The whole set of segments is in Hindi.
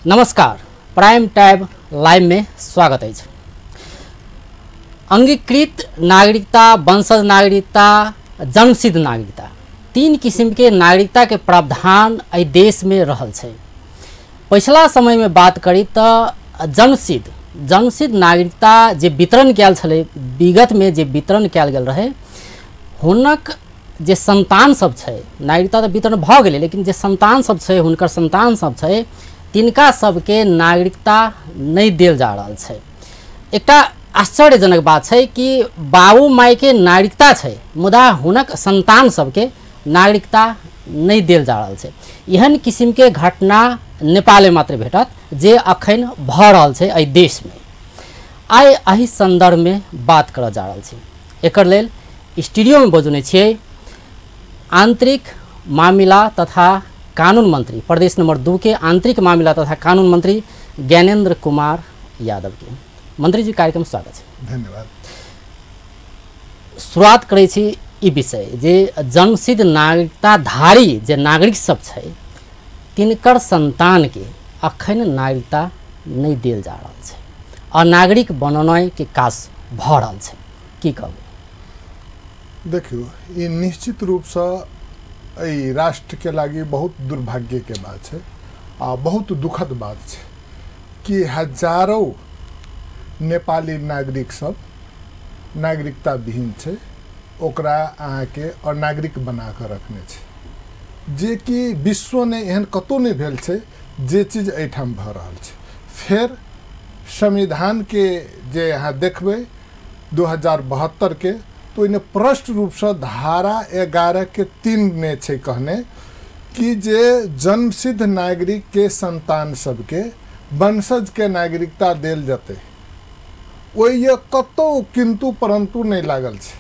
नमस्कार, प्राइम टाइम लाइव में स्वागत है। अंगीकृत नागरिकता, वंशज नागरिकता, जन्मसिद्ध नागरिकता, तीन किस्म के नागरिकता के प्रावधान एहि देश में रहल छै। पिछला समय में बात करी तो जन्मसिद्ध नागरिकता जे वितरण कयल छलै, विगत में जे वितरण कयल गेल रहे, हुनक जे संतान सब छै, नागरिकता तो वितरण भ गेलै, लेकिन जे संतान सब छै, हुनकर संतान सब छै, तिनका सबके नागरिकता नहीं देल जा रहल छै। एकटा आश्चर्यजनक बात है कि बाबू माई के नागरिकता है, मुदा हुनक संतान सबके नागरिकता नहीं देल जा रहा है। एहन किस्म के घटना नेपाल में मात्र भेटत जे अखन भ रहल है एहि देश में। आइ एहि संदर्भ में बात कर जा रहा है। एकर लेल स्टूडियो में बजौने छियै आंतरिक मामला तथा कानून मंत्री, प्रदेश नंबर 2 के आंतरिक मामला तथा कानून मंत्री ज्ञानेंद्र कुमार यादव के। मंत्री जी, कार्यक्रम स्वागत है। धन्यवाद। शुरुआत करै छी ई विषय जे जन्मसिद्ध नागरिकताधारी जे नागरिक सब छै, तिनकर संतान के अखन नागरिकता नहीं देल जा रहल छै, अनागरिक बननाइ के काज भ रहल छै। की कहू? देखियो, ये निश्चित रूप से एहि राष्ट्र के लागी बहुत दुर्भाग्य के बात है आ बहुत दुखद बात है कि हजारों नेपाली नागरिक सब नागरिकता विहीन है, ओकरा अहाँ के अनागरिक बना कर रखने छै, जे कि विश्व ने एहन कतौ नहीं भेल छै जे चीज एठाम भ रहल छै। फिर संविधान के जे अहाँ देखबै 2072 के, तो इन्हें प्रष्ट रूप से धारा 11 के 3 ने छै कहने कि जे जन्मसिद्ध नागरिक के संतान सबके वंशज के नागरिकता देल जते, ओहि कतौ किंतु परंतु नहीं लागल छै,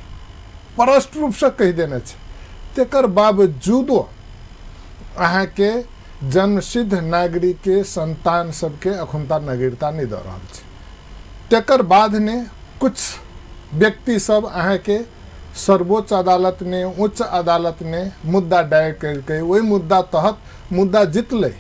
प्रष्ट रूप से कह देने छै। तेकर बावजूदो अहाँ के जन्मसिद्ध नागरिक के संतान सबके अखुनता नागरिकता नहीं दे रहल छै। तेकर बाद ने कुछ व्यक्ति सब अहाँ के सर्वोच्च अदालत ने, उच्च अदालत ने मुद्दा दायर करके वही मुद्दा तहत मुद्दा जीतले।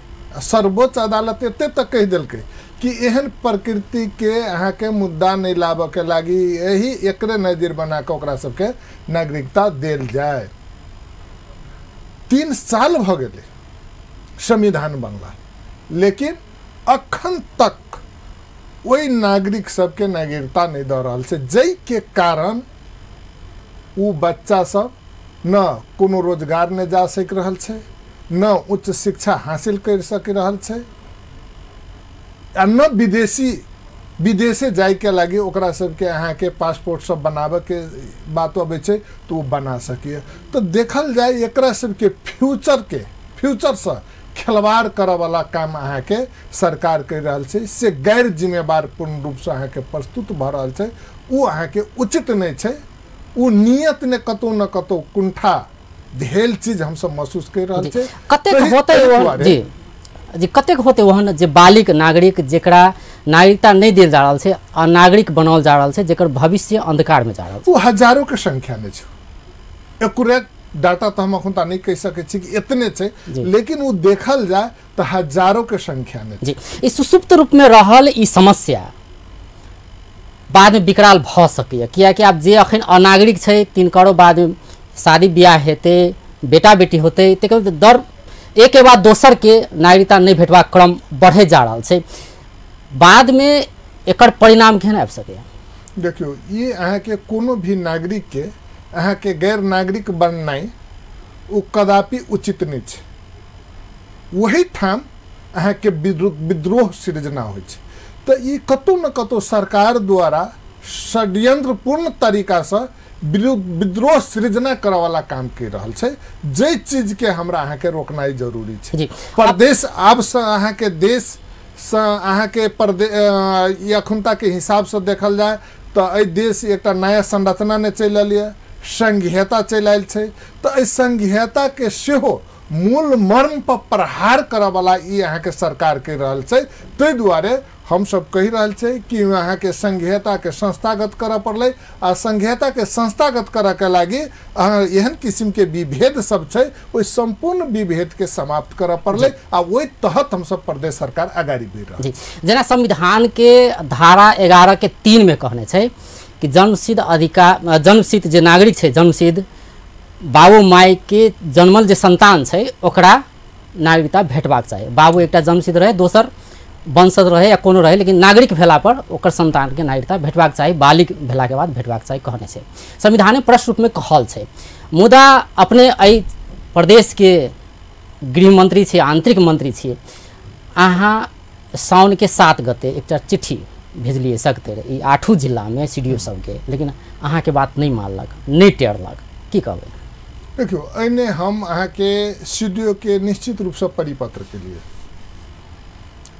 सर्वोच्च अदालत एते तक कह दिलकै कि एहन प्रकृति के अहाँ के मुद्दा नहीं लाबे के लागी यही एकरे नजर बना के ओकरा सबके नागरिकता देल जाए। 3 साल भ गेलै संविधान बनला, लेकिन अखन तक वही नागरिक सबके नागरिकता नहीं दे रहल छै, जै के कारण वो बच्चा सब न कोनो रोजगार ने जा सक रहल छै, न उच्च शिक्षा हासिल कर सक रहल छै, आ न विदेशे जाय के लागी ओकरा सबके अहाँ के पासपोर्ट सब बनावे के बात अबै छै तो बना सकिए। तो देखल जाए एकरा सबके फ्यूचर से खिलवाड़ करे वाला काम अहाँ के सरकार कर रहल छै, से गैर जिम्मेवार पूर्ण रूप से अहाँ के प्रस्तुत भ रहल छै। वो अहाँ के उचित नहीं छै, वो नियत ने कतौ न कतौ कुंठा भेल चीज हम सब महसूस कर रहल छै। कतेक होते जी कतेक होते वहन जे बालिक नागरिक जेकरा नागरिकता नहीं देल जा रहल छै, अनागरिक बनावल जा रहल छै, जेकर भविष्य अंधकार में जा रहल छै। वो हजारों के संख्या में छै। एक्यूरेट डाटा तो हम अखुनता नहीं कह सके छी कि इतने छै, लेकिन वो देखल जाए तो हजारों के संख्या में जी। इस सुसुप्त रूप में रहल ई समस्या बाद में विकराल भ सकै, कियाकि आप जे अखन अनागरिक छै तिनकरो बाद में शादी ब्याह हेते, बेटा बेटी होते, तेकर दर एक के बाद दोसर के नागरिकता नहीं भेटवा क्रम बढ़े जा रहा है। बाद में एकर परिणाम केहन आबि सकै? देखियो, ये अहाँ के कोनो भी नागरिक के अहाँ के गैर नागरिक बननाई वो कदापि उचित नहीं छै। वही ठाम अहाँ के विद्रोह सृजना हो छै। तो ये कतौ न कतौ सरकार द्वारा षड्यंत्रपूर्ण तरीका से विद्रोह सृजना करे वाला काम कर रहल छै, जे चीज के हमरा अहाँ के रोकनाई जरूरी छै। प्रदेश आब से अहाँ के देश से अहाँ के अखुनता के हिसाब से देखल जाए तो एहि देश एक नया संरचना ने चल आयल, संघीयता चल आयल छै। तो एहि संघीयता के सेहो मूल मर्म पर प्रहार करे वाला ई अहाँ के सरकार के रहल छै। ताहि दुआरे हम सब कहि रहल छै कि अहाँ के संघीयता के संस्थागत करऽ पड़लै आ संघीयता के संस्थागत करऽ के लागि एहन किस्म के विभेद सब छै ओहि संपूर्ण विभेद के समाप्त करऽ पड़लै आ ओहि तहत हम सब प्रदेश सरकार आगाड़ी बढ़ि रहल छै। जेना संविधान के धारा 11 के 3 में कहने छै कि जन्मसिद्ध अधिकार जन्मसिद्ध जे नागरिक छै जन्मसिद्ध बाबू माई के जन्मल जे संतान छै ओकरा नागरिकता भेटबाक चाही। बाबू एकटा जन्मसिद्ध रहे दोसर वंशज रहे या कोनो रहे लेकिन नागरिक भेला पर ओकर संतान के नागरिकता भेटबाक चाही बालिग भेला के बाद भेटबाक चाही कहने छै। संविधान में स्पष्ट रूप में कहल छै। मुदा अपने एहि प्रदेश के गृह मंत्री छी आंतरिक मंत्री छी अहाँ साउन के 7 गते एकटा चिट्ठी भेजलिए सकते रहे 8 जिला में CDO सबके लेकिन अहाँ के बात नहीं मानलक नहीं टेरलक की कहबै? देखियो एने हम अहाँ के CDO के निश्चित रूप से परिपत्र के लिए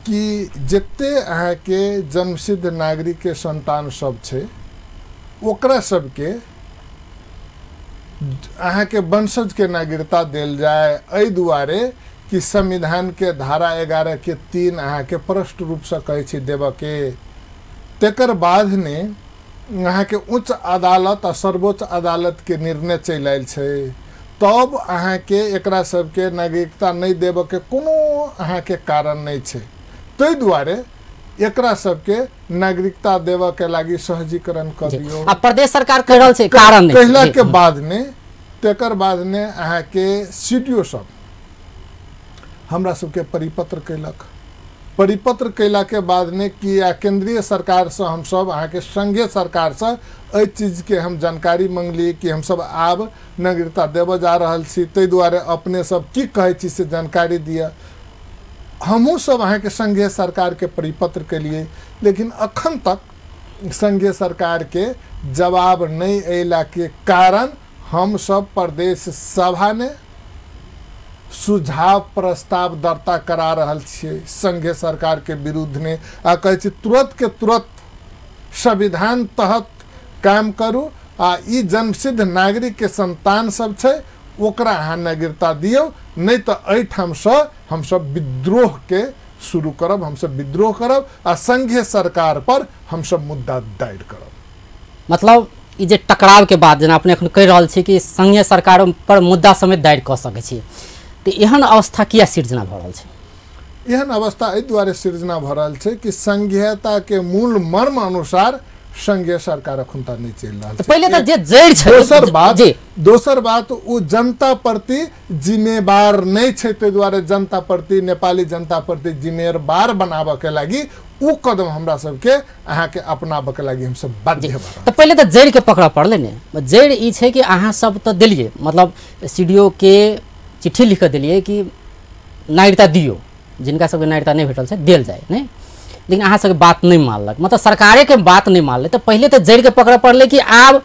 कि जते अहाँ के जन्मसिद्ध नागरिक के संतान सब छै ओकरा सबके अहाँ के वंशज के नागरिकता देल जाए एहि दुआरे कि संविधान के धारा 11 के 3 अहाँ के स्पष्ट रूप से कहै छै देबऽ के। तेकर बाद ने अहाँ के उच्च अदालत आ सर्वोच्च अदालत के निर्णय चलि आयल छै तब अहाँ के एकरा सबके नागरिकता नहीं देबऽ के कोनो अहाँ के कारण नहीं छै। ताहि दुआरे एकरा सबके नागरिकता देबऽ के लागि सहजीकरण कर दियौ। अब प्रदेश सरकार कह रहल छै कारण नहीं कहला के बाद ने तेकर बाद ने अहाँ के CDO सब हमरा सबके परिपत्र कैलक। परिपत्र कैला के बाद ने कि केंद्रीय सरकार से हम सब अहाँ के संघीय सरकार से एहि चीज के हम जानकारी मांगली कि हम सब आब नागरिकता देबऽ जा रहल छी ताहि दुआरे अपने सब की कहै छी से जानकारी दिया। हमहूँ सब अहाँ के संघीय सरकार के परिपत्र के लिए लेकिन अखन तक संघीय सरकार के जवाब नहीं अयला के कारण हम सब प्रदेश सभा ने सुझाव प्रस्ताव दर्ता करा रहल छियै संघीय सरकार के विरुद्ध ने आ कहै छी तुरंत के तुरंत संविधान तहत काम करू आ ई जन्मसिद्ध नागरिक के संतान सब छै ओकरा अहाँ नागरिकता दियौ नहीं तो एहिठाम से हम सब विद्रोह के शुरू करब हम सब विद्रोह करब आ संघीय सरकार पर हम सब मुद्दा दायर करब। मतलब ई जे टकराव के बाद जेना अपने एखन कहि रहल छी कि संघीय सरकार पर मुद्दा समेत दायर कऽ सकै छी तो एहन अवस्था किया सिर्जना भऽ रहल छै? एहन अवस्था एहि दुआरे सिर्जना भऽ रहल छै कि संघीयता के मूल मर्म अनुसार संघीय सरकार अखुनता नहीं चल रहा है। पहले तो जे जड़ छै दोसर बात वो जनता प्रति जिम्मेवार नहीं छै ताहि दुआरे जनता प्रति नेपाली जनता प्रति जिम्मेवार बनाबऽ के लागि उ कदम हमरा सबके अहाँ के अपनाबऽ के लागि हम सब बाध्य भऽ। तो पहले तो जड़ के पकड़ा पड़ले ने जड़ ई छै कि अहाँ सब तो दिलिए मतलब CDO के चिट्ठी लिख दिलिए कि नागरिकता दियो जिनका सबके नागरिकता नहीं भेटल छै देल जाए नहीं लेकिन अहाँ सबके बात नहीं मानलक मतलब सरकारे के बात नहीं मानले तो पहले तो जड़ के पकड़ पड़ले कि आब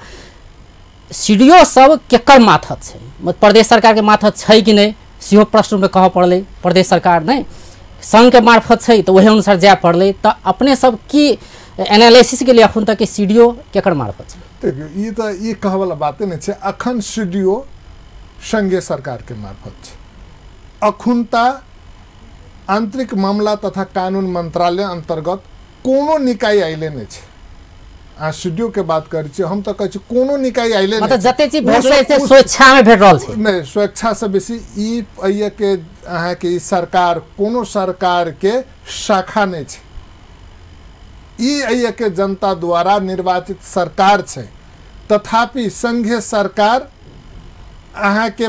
CDO सब केकर माथत छै मतलब प्रदेश सरकार के माथत छै कि नहीं सेहो प्रश्न में कहऽ पड़ले। प्रदेश सरकार नहीं संघ के मार्फत छै तो वही अनुसार जाय पड़ले तो अपने सब की एनालिसिस के लिए अखन तक CDO केकर मार्फत छै? देखियो ई तो ई कहऽ वाला बाते नहीं छै। अखन CDO संघीय सरकार के मार्फत छै। अखुनता आंतरिक मामला तथा कानून मंत्रालय अंतर्गत कोनो निकाय आइले नहीं छै। आ CDO के बात करै छी हम तो कहै छी कोनो निकाय आइले मतलब जते चीज भेटले से स्वेच्छा में भेट रहल छै नहीं स्वेच्छा से बेसी ई अइए के अहाँ के ई सरकार कोनो सरकार के शाखा नहीं छै। ई अइए के जनता द्वारा निर्वाचित सरकार छै तथापि संघीय सरकार अहाँ के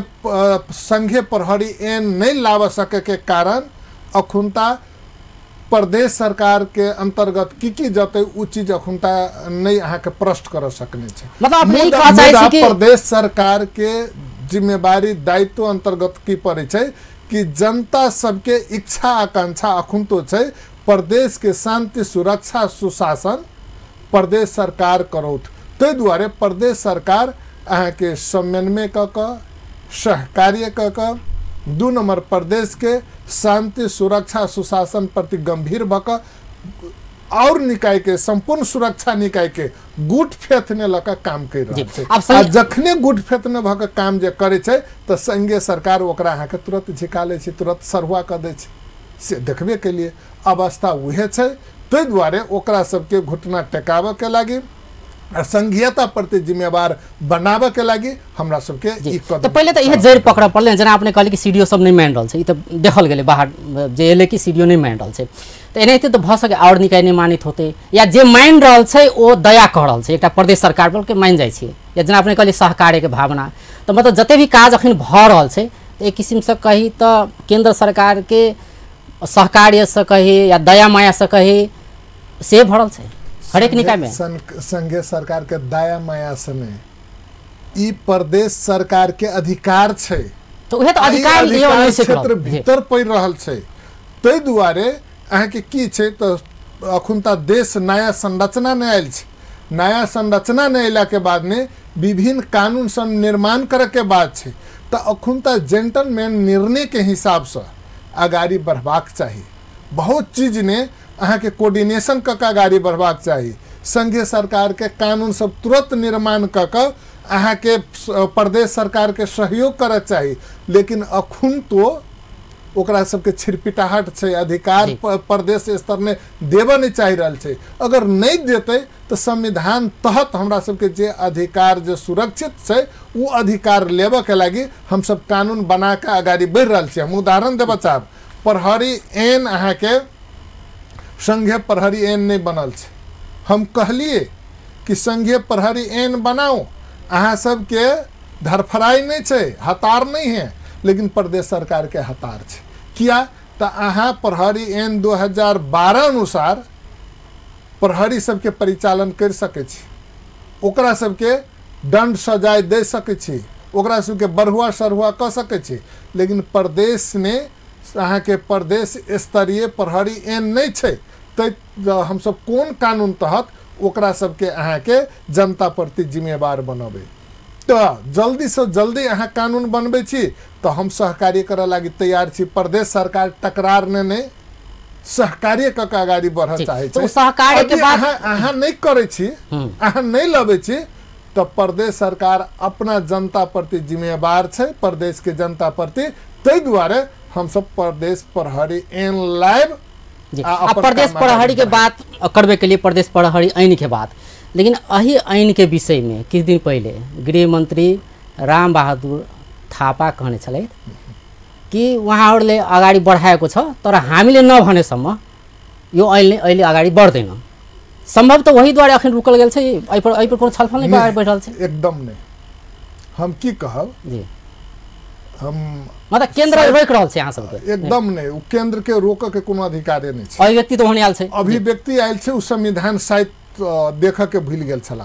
संघीय प्रहरी एन नहीं लाव सके के कारण अखुनता प्रदेश सरकार के अंतर्गत की जते उ चीज अखुनता नहीं अहाँ के प्रश्न कर सकने छै। मतलब प्रदेश सरकार के जिम्मेवारी दायित्व अंतर्गत की पड़े छै कि जनता सबके इच्छा आकांक्षा अखुनतो छै प्रदेश के शांति सुरक्षा सुशासन प्रदेश सरकार करौथ। ताहि दुआरे प्रदेश सरकार अहाँ के समन्वय क सहकार्य क 2 नंबर प्रदेश के शांति सुरक्षा सुशासन प्रति गंभीर भऽ और निकाय के संपूर्ण सुरक्षा निकाय के गुट फेथ ने लका काम कर जी, रहा अब है। सही- आ जखने गुट फेथ ने भक काम जे करे छै तो संघीय सरकार ओकरा अहाँ के तुरंत झिका ले छै, तुरंत सरहुआ कर दे छै। से देखबे के लिए अवस्था उहे छै। ताहि दुआरे ओकरा सबके घुटना टेकाबे के लागी और संघीयता प्रति जिम्मेवार बनाबे के लागी हमरा सबके जी। ई तो कदम पहले तो यह जड़ पकड़ पड़ल जेना अपने कहली कि सीडीओ सब नहीं मान रहा है, तो देखल गए बाहर जे एले कि सीडीओ नहीं मान रहा है, तो एनाहिते तो भ सके और निकाय नहीं मानित होते या जे मान रहा है वो दया कह रहा है, एक प्रदेश सरकार पर के मान जाए छे। या जेना अपने कहली सहकार्य के भावना, तो मतलब जते भी काज अखन भ रहा है तो एक किस्म से कही तो केंद्र सरकार के सहकार्य से कही या दया माया से कही से भरल है हरेक निकाय में। संघीय सरकार के दया माया से नहीं, ई प्रदेश सरकार के अधिकार छै, तो उहे तो अधिकार अधिकार लियो से क्षेत्र भीतर पड़ रहल छै। ताहि दुआरे अहाँ के की छै तो अखुनता देश नया संरचना नहीं आयल छै। नया संरचना नहीं अयला के बाद में विभिन्न कानून सब निर्माण करे के बाद छै, तो अखुनता जेंटलमैन निर्णय के हिसाब से आगाड़ी बढ़बाक चाहिए। बहुत चीज ने अहाँ के कोऑर्डिनेशन क के आगाड़ी बढ़बाक चाहिए। संघीय सरकार के कानून सब तुरंत निर्माण क के अहाँ के प्रदेश सरकार के सहयोग करे चाहिए। लेकिन अखुन तो ओकरा सबके छिरपिटाहट छै, अधिकार प्रदेश स्तर ने देवे नहीं चाह रहा छै। अगर नहीं देते तो संविधान तहत हमरा सबके जे अधिकार जो सुरक्षित छै वो अधिकार लेबे के लागी हम सब कानून बना के आगाड़ी बढ़ रहा छै। हम उदाहरण देबे चाहब, प्रहरी एन अहाँ के संघीय प्रहरी एन नहीं बनल छै। हम कहलिए कि संघीय प्रहरी एन बनाओ, अहाँ सबके धरफराई नहीं छै, हतार नहीं है, लेकिन प्रदेश सरकार के हतार छै। किया तो अहाँ प्रहरी एन 2012 अनुसार प्रहरी सबके परिचालन कर सके छी, ओकरा सबके दंड सजाए दे सके छी, ओकरा सबके बढ़ुआ सरहुआ कह सके छी। लेकिन प्रदेश ने अहाँ के प्रदेश स्तरीय प्रहरी एन नहीं छै, तो हम सब कोन कानून तहत ओकरा सबके अहाँ के जनता प्रति जिम्मेवार बनबे। तो जल्दी से जल्दी अहाँ कानून बनबे छी तो हम सहकार्य करे लागी तैयार छी। प्रदेश सरकार टकरार ने नहीं सहकार्य क के आगाड़ी बढ़ चाहे तो सहकार्य के बाद अहाँ नहीं करे छी, अहाँ नहीं लबे छी, तो प्रदेश सरकार अपना जनता प्रति जिम्मेवार छै, प्रदेश के जनता प्रति। ताहि दुआरे हम सब प्रदेश प्रहरी एन लाइव प्रदेश प्रहरी के बात करबे के लिए प्रदेश प्रहरी आइन के बात। लेकिन अही आइन के विषय में किछ दिन पहले गृह मंत्री राम बहादुर थापा कहने छले कि उहाँहरूले अगाडि बढाएको छ, तर हामीले नभनेसम्म यो ऐनले अहिले अगाडि बढ्दैन। संभव तो वही द्वारा अखन रुकल गेल छै, एहि पर कोनो छलफल नहीं बैठल छै। एकदम नहीं, हम की कहब जी, हम मतलब केंद्र रोक रहल छै अहाँ सबके। एकदम नहीं, वो केंद्र के रोक के कोनो अधिकार नहीं छै। अभिव्यक्ति तो होने आयल छै, अभिव्यक्ति आयल छै, उ संविधान शायद देख के भूल गेल छला।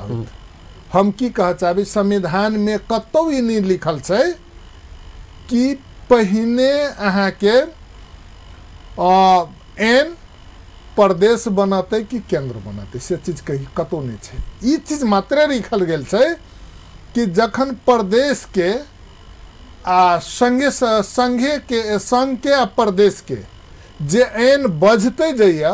हम की कह चाहबे, संविधान में कतौ ई नहीं लिखल छै कि पहिने अहाँ के एन प्रदेश बनते कि केंद्र बनते, से चीज कहीं कतौ नहीं छै। ई चीज मात्र लिखल गेल छै कि जखन प्रदेश के संघ के आ प्रदेश के जे एन बजते जाइया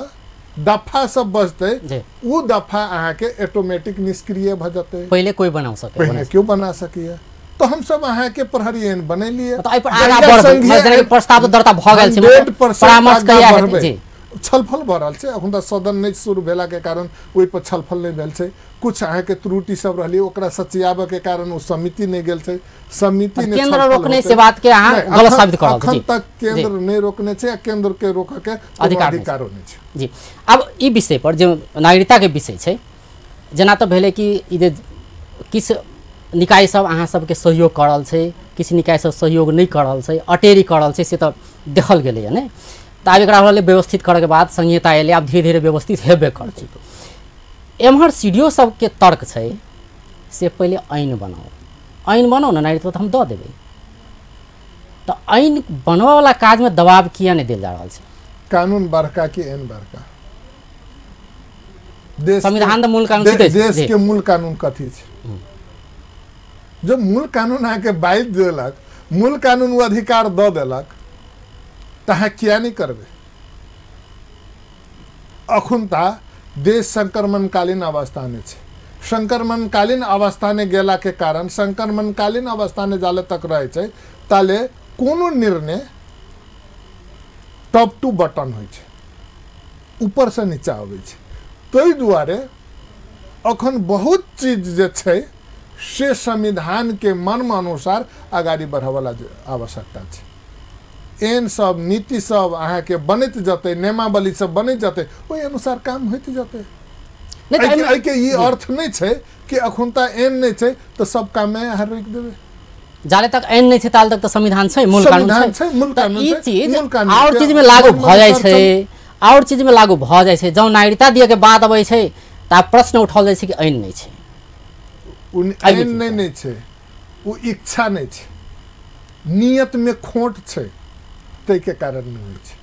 दफा सब बजते, उ दफा अहाँ के ऑटोमेटिक निष्क्रिय भ जते। पहले कोई बना सके, पहले क्यों बना सकिए? तो हम सब अहाँ के प्रहरी एन बनेलिए। तो पर आगा बढ़ प्रस्ताव दर्ता भ गेल छै, परामर्श करिया हेतै जी, छलफल भ रहल छै। अखन त सदन नहीं शुरू भेला के कारण ओहि पर छलफल नहीं भेल छै। कुछ अहाँ के त्रुटि सब रहली, ओकरा सचियाबे के कारण वो समिति नहीं गेल छै। समिति ने केंद्र रोकने से बात के अहाँ गलत साबित कर रहल छी। अखन तक केंद्र नहीं रोकने छै, केंद्र के रोक के अधिकार नहीं छै। जी, अब ई विषय पर जो नागरिकता के विषय छै, जेना तो भेले कि ई जे किस निकाय सब अहाँ सबके सहयोग कर रहल छै, किस निकाय सब सहयोग नहीं कर रहल छै, अटेरी कर रहल छै, से तो देखल गेलै है। तो आब एकरा व्यवस्थित करे के बाद संहिता अयलै, आब धीरे धीरे व्यवस्थित हेबे करतै। एम्हर सीडीओ सबके तर्क छै से पहले आइन बनाओ ना, नागरिकता तो हम दऽ देबै। तो आइन बनवा वाला काज में दबाव किया नहीं देल जा रहा है? कानून बड़का कि एन बड़का? संविधान मूल कानून देश के मूल कानून कथी छै? जो मूल कानून आके बाइज देलक, मूल कानून वो अधिकार दऽ देलक, तो अहाँ किया नहीं करबे? अखुनता देश संक्रमणकालीन अवस्था में छे। संक्रमणकालीन अवस्था में गेला के कारण संक्रमणकालीन अवस्था में जाले तक रहे छे ताले कोनो निर्णय टॉप टू बटन होइ छे, ऊपर से नीचा आवे छे। तै दुआरे अखन बहुत चीज जे छै से संविधान के मर्म अनुसार आगाड़ी बढ़ावला आवश्यकता छे। एन सब नीति सब अहाँ के बनत जते, नियमावली सब बनत जते, ओहि अनुसार काम होइत जते। एहि के ई अर्थ नहीं छै कि अखुनता एन नहीं छै तो सब काम में अहाँ रोक देबे। जाले तक एन नहीं छै ताल तक तो संविधान छै, मूल कानून छै। मूल कानून ई छै, चीज मूल कानून और के चीज में लागू भ जाय अनुसार छै, और चीज में लागू भ जाय छै। जौ नागरिकता दिए के बाद अबै छै त प्रश्न उठाओल जाय छै कि एन नहीं छै, एन नहीं छै, वो इच्छा नहीं छै, नियत में खोट छै, तै के कारण नहीं होइ छै,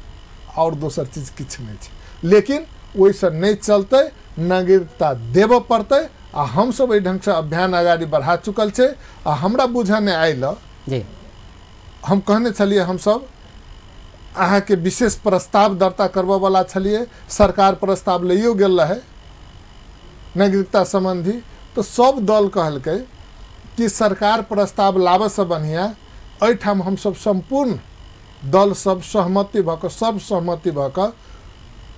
और दोसर चीज किछ नहीं छै। लेकिन ओइसे नहीं चलते, नागरिकता देव पड़ते। आ हम सब एहि ढंग से अभियान आगाड़ी बढ़ा चुकल छे। आ हमरा बुझा नहीं आयल जी, हम कहने छलिए हम सब अहाँ के विशेष प्रस्ताव दर्ता करबा वाला छलिए, सरकार प्रस्ताव लइयो गेल रहे नागरिकता संबंधी। तो सब दल कहलकै कि सरकार प्रस्ताव लाबे से बढ़िया एठाम हम सब संपूर्ण दल सब सहमति भ क सब सहमति भ क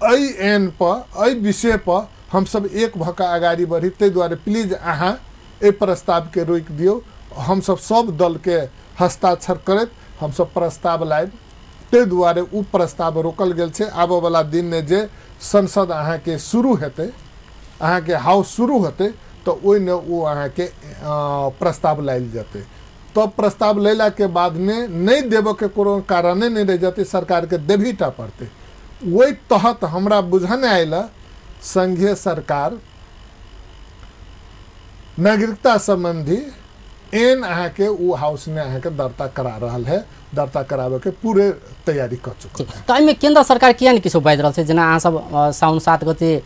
एहि एन पर एहि विषय पर हम सब एक भ क आगाड़ी बढ़ी। तै दुआरे प्लीज अहाँ ए प्रस्ताव के रोक दियो। हम सब दल के हस्ताक्षर करत हम सब प्रस्ताव लाइब। तै दुआरे उ प्रस्ताव रोकल गेल छै। आबे वाला दिन में जे संसद अहाँ के शुरू हेतै, अहाँ के हाउस शुरू होते तो ओइने वो अहाँ के प्रस्ताव लाइल जाते। तो प्रस्ताव लेला के बाद में नहीं देव के कोनो कारणे नहीं रह जाते, सरकार के देवीटा पड़ते। वही तहत हमरा बुझाने आयला संघीय सरकार नागरिकता संबंधी एन अहाँ के वो हाउस ने अहाँ के दर्ता करा रहल है, दर्ता करावे के पूरे तैयारी कर चुके। तो एहिमे केंद्र सरकार किया नहीं किछो बाजि रहल छै? जेना अहाँ सब साउन 7 गते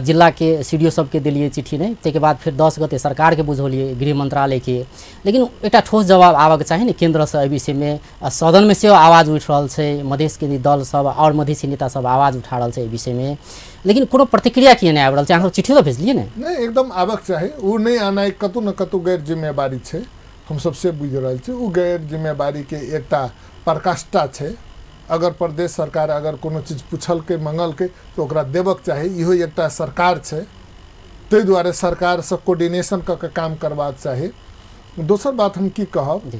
जिला के सीडीओ सबके दिलिए चिट्ठी नहीं, ताहिके बाद फिर 10 गते सरकार के बुझौलिए, गृह मंत्रालय के। लेकिन एक ठोस जवाब आबक चाहिए केंद्र से। एहि विषय में सदन में से आवाज उठ रहा है, मधेश के दल सब और मधेसी नेता सब आवाज उठा रहा है एहि विषय में, लेकिन कोनो प्रतिक्रिया किए नहीं आबि रहल छै? अहाँ सब चिट्ठी तो भेजलिए नहीं? एकदम आबक चाही। वो नहीं आना कतौ न कतौ गैर जिम्मेवारी छै, हम सबसे बुझ रहल छै। वो गैर जिम्मेवारी के एकटा प्रकाष्ठा छै। अगर प्रदेश सरकार अगर कोनो चीज पूछल के मंगल के तो ओकरा देवक चाही। इहो एकटा सरकार छै, तै दुआरे सरकार से कोऑर्डिनेशन क के काम करबाक चाही। दोसर बात हम की कहब,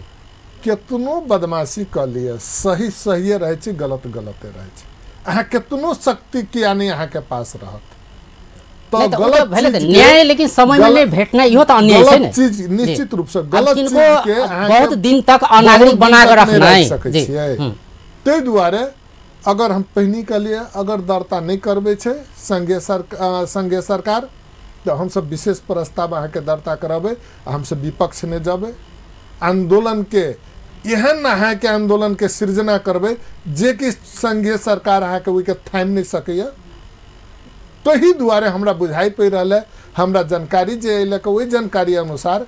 केतनो बदमाशी क लिए सही सही रहे छै, गलत गलते रहे छै। अहाँ केतनो शक्ति किया नहीं अहाँ के पास रहत तो गलत न्याय, लेकिन समय में नहीं भेटना इहो तो अन्याय छै ने। चीज निश्चित रूप से गलत चीज के बहुत दिन तक अनागरिक बना के रखना है। तै दुआरे अगर हम पहिनी के लिए अगर दर्ता नहीं करबे छे संघीय सरकार तो हम सब विशेष प्रस्ताव अहाँ के दर्ता कराबे, हम सब विपक्ष में जाबे, आंदोलन के एहन अहाँ के आंदोलन के सृजना करबे जे कि संघीय सरकार अहाँ के ओके थाम नहीं सकैया। तही दुआरे हमरा बुझाई पड़ रहा है, हमरा जानकारी जे अयलक वही जानकारी अनुसार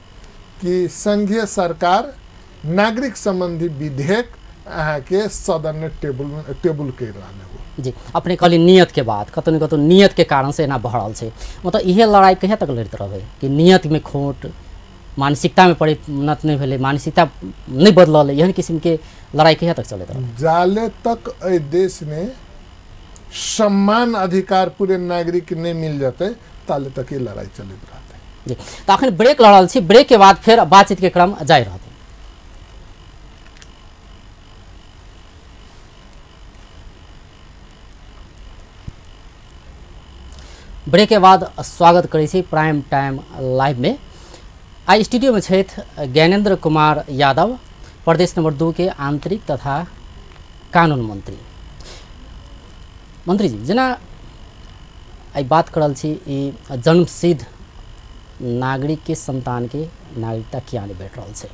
कि संघीय सरकार नागरिक संबंधी विधेयक अहाँ के सदन में टेबल कर रहा है। जी, अपने कहली नियत के बात, कतौ न कतौ नियत के कारण से एना बढ़ल छै। मतलब इहे लड़ाई कहिया तक लड़ते रहबे कि नियत में खोट, मानसिकता में परिणत नहीं भेले, मानसिकता नहीं बदलल, एहन किस्म के लड़ाई कहिया तक चलत रहे? जाले तक ए देश में सम्मान अधिकार पूरे नागरिक नहीं मिल जाते ताले तक ये लड़ाई चलत रहते। जी, तो अखन ब्रेक लड़ल छी, ब्रेक के बाद फिर बातचीत के क्रम जारी रहते। ब्रेक के बाद स्वागत करै छी प्राइम टाइम लाइव में। आई स्टूडियो में छथि ज्ञानेंद्र कुमार यादव, प्रदेश नंबर 2 के आंतरिक तथा कानून मंत्री। मंत्री जी, जेना आई बात करल छी ई जन्मसिद्ध नागरिक के संतान के नागरिकता किया नहीं भेट रहल छै।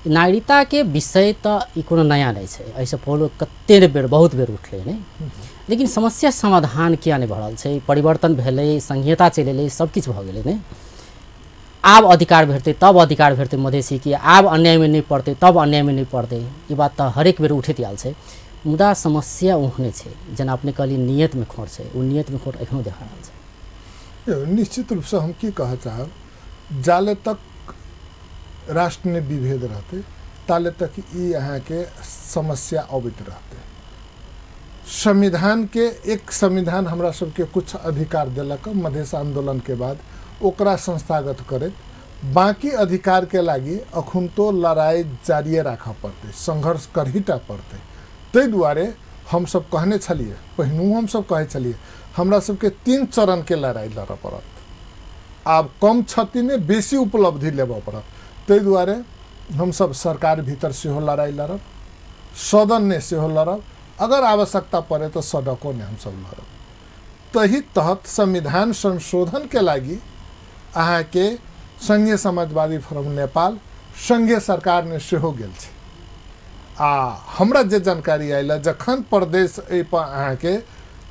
नागरिकता के विषय तो ई कोनो नया नहीं छै, ऐसे पहले कते बेर बहुत बेर उठले नहीं, लेकिन समस्या समाधान किया नहीं भरल छै? परिवर्तन भेलै, संहिता चलेलै, सब किछु भ गेलै नहीं। आब अधिकार भेटतै तब अधिकार भेटतै मधेसी के, आब अन्याय में नहीं पड़तै तब अन्याय में नहीं पड़तै, ये बात तो हरेक बेर उठैत आयल छै। मुदा समस्या ओहने छै, जेना अपने कहली नियत में खोट छै, वो नियत में खोट एखनो देखा रहल छै। निश्चित रूप से हम की कह चाहब, जाले तक राष्ट्र ने विभेद रहते ताले तक ई यहाँ के समस्या अवैध रहते। संविधान के एक संविधान हमरा सबके कुछ अधिकार दिलक मधेश आंदोलन के बाद, ओकरा संस्थागत करे, बाकी अधिकार के लागी अखुनतो लड़ाई जारी राखा पड़ते, संघर्ष करहीटा पड़ते। ताहि दुआरे हम सब कहने छलिए, पहिनू हम सब कहे छलिए, हमरा सबके 3 चरण के लड़ाई लड़ पड़त। आब कम क्षति में बेसी उपलब्धि लेब पड़त। ताहि दुआरे हम सब सरकार भीतर से हो लड़ाई लड़ब, सदन ने से हो लड़ब, अगर आवश्यकता पड़े तो सड़कों ने हम सब लड़ब। तही तहत संविधान संशोधन के लागी अहाँ के संघीय समाजवादी फोरम नेपाल संघीय सरकार ने सेहो गेल छै। हमरा जे जानकारी आयल जखन प्रदेश पर अहाँ के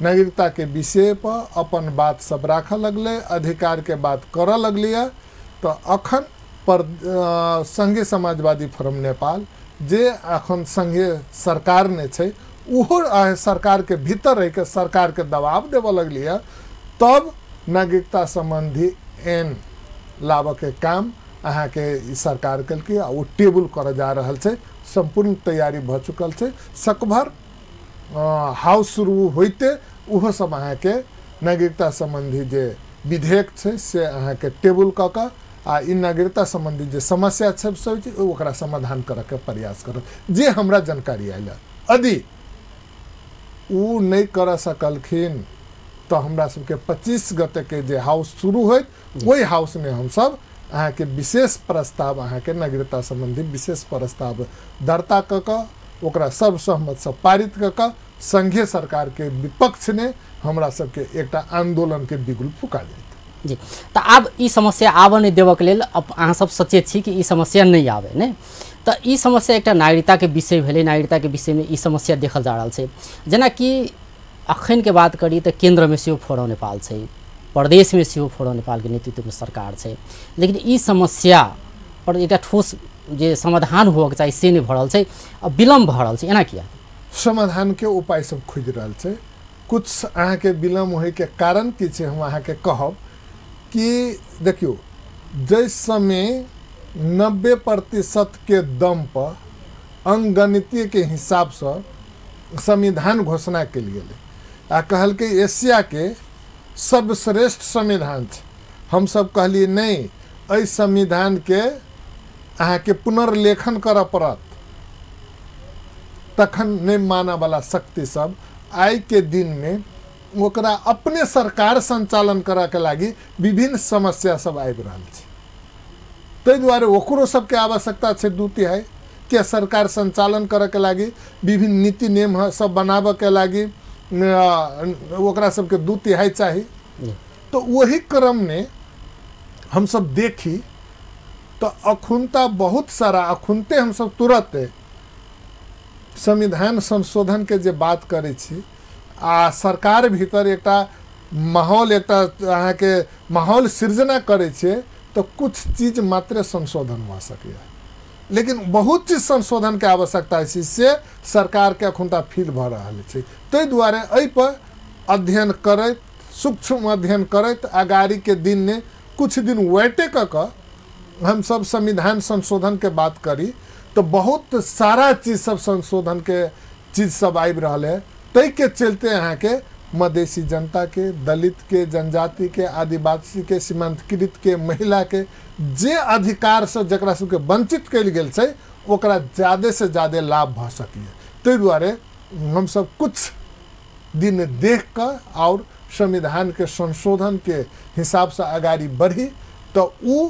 नागरिकता के विषय पर अपन बात सब राख लगले, अधिकार के बात कर लगलिए, तो अखन पर संघीय समाजवादी फोरम नेपाल जे अखन संघीय सरकार ने छै उहो सरकार के भीतर रह के सरकार के दबाव देव लगलिए, तब नागरिकता संबंधी एन लाभ के काम अहाँ के सरकार कल वो टेबल कर जा रहा है, संपूर्ण तैयारी भ चुकल है। सकभर हाउस शुरू होते उहो सब अहाँ के नागरिकता संबंधी जे विधेयक है से अहाँ के टेबल क के आ इ नागरिकता संबंधी जे समस्या सब ओकरा समाधान करे के प्रयास कर जे हमरा जानकारी आयल। यदि उ नहीं कर सकलखिन तो हमरा सबके 25 गते के जे हाउस शुरू होत वही हाउस में हम सब अहाँ के विशेष प्रस्ताव अहाँ के नागरिकता संबंधी विशेष प्रस्ताव दर्ता क ओकरा सर्वसम्मत से पारित क संघीय सरकार के विपक्ष ने हमरा सबके एकटा आंदोलन के बिगुल फुका देत। जी, तो आब ई समस्या आब नहीं देवक लेल अहाँ सब सचेत छी कि ई समस्या नहीं आवे ने, तो ई समस्या एकटा नागरिकता के विषय भेले, नागरिकता के विषय में ई समस्या देखल जा रहा है। जेना कि अखन के बात करी तो केंद्र में सेहो फोरम नेपाल है, प्रदेश में सेहो फोरम नेपाल के नेतृत्व में सरकार है, लेकिन ई समस्या पर एक ठोस जे समाधान होके चाहिए से नहीं भरल है, अब विलम्ब भ रहा है, एना किया समाधान के उपाय सब खोज रहा है। कुछ अहाँ के विलम्ब होय के कारण की छै हम अहाँ के कहब कि देखियो जिस समय 90% के दम पर अंगगणितीय के हिसाब से संविधान घोषणा के लिए आ कहल के एशिया के सर्वश्रेष्ठ संविधान छै। हम सब कहलिए नहीं, एहि संविधान के अहाँ के पुनर्लेखन कर पड़त, तखन नहीं माना वाला शक्ति सब आई के दिन में ओकरा अपने सरकार संचालन करा के लागी विभिन्न समस्या सब आबि रहल छै। ताहि दुआरे ओकरो सबके आवश्यकता छै 2/3 के सरकार संचालन करे के लागी विभिन्न नीति नियम सब बनाबे के लागी ओकरा सबके 2/3 चाहिए। तो वही क्रम में हम सब देखी तो अखुनता बहुत सारा अखुनते हम सब तुरंत संविधान संशोधन के जे बात करे छी आ सरकार भीतर एकटा माहौल एकटा अहाँ के माहौल सृजना करे छे तो कुछ चीज मात्र संशोधन हो सके, लेकिन बहुत चीज संशोधन के आवश्यकता छै से सरकार के अखुनता फील भ रहल छै। ताहि दुआरे एहि पर अध्ययन करैत सूक्ष्म अध्ययन करैत आगाड़ी के दिन ने कुछ दिन वेटे क हम सब संविधान संशोधन के बात करी तो बहुत सारा चीज सब संशोधन के चीज सब आबि रहल है। तै के चलते अहाँ के मधेसी जनता के, दलित के, जनजाति के, आदिवासी के, सीमांतकृत के, महिला के जे अधिकार से जकरा सबके वंचित कल गेल छै ओकरा ज्यादा से ज्यादा लाभ भ सकिए। ताहि दुआरे हम सब कुछ दिन देख कर और संविधान के संशोधन के हिसाब से आगाड़ी बढ़ी तो उ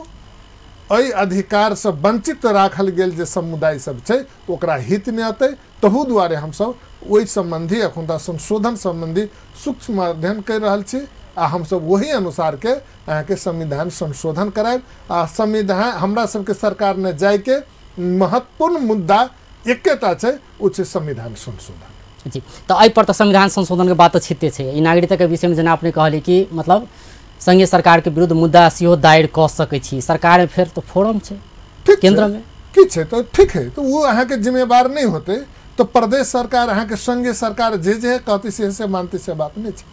एहि अधिकार से वंचित राखल गेल जे समुदाय सब छै ओकरा हित में अतै। तहू दुआरे हम सब ओहि संबंधी अखुनता संशोधन संबंधी सूक्ष्म अध्ययन कर रहल छी आ हम सब वही अनुसार के अहाँ के संविधान संशोधन करायब। आ संविधान हमरा सबके सरकार ने जाय के महत्वपूर्ण मुद्दा एकेटा छै, ओ छै संविधान संशोधन। जी, तो एहि पर तो संविधान संशोधन के बात छिते छै। ई नागरिकता के विषय में जेना अपने कहली कि मतलब संघीय सरकार के विरुद्ध मुद्दा सेहो दायर क सकै छी, सरकार में फिर तो फोरम छै केंद्र में की छै तो ठीक है, तो वो अहाँ के जिम्मेवार नहीं होते तो प्रदेश सरकार अहाँ के संघीय सरकार जे कहती से मानती से बात नहीं छै।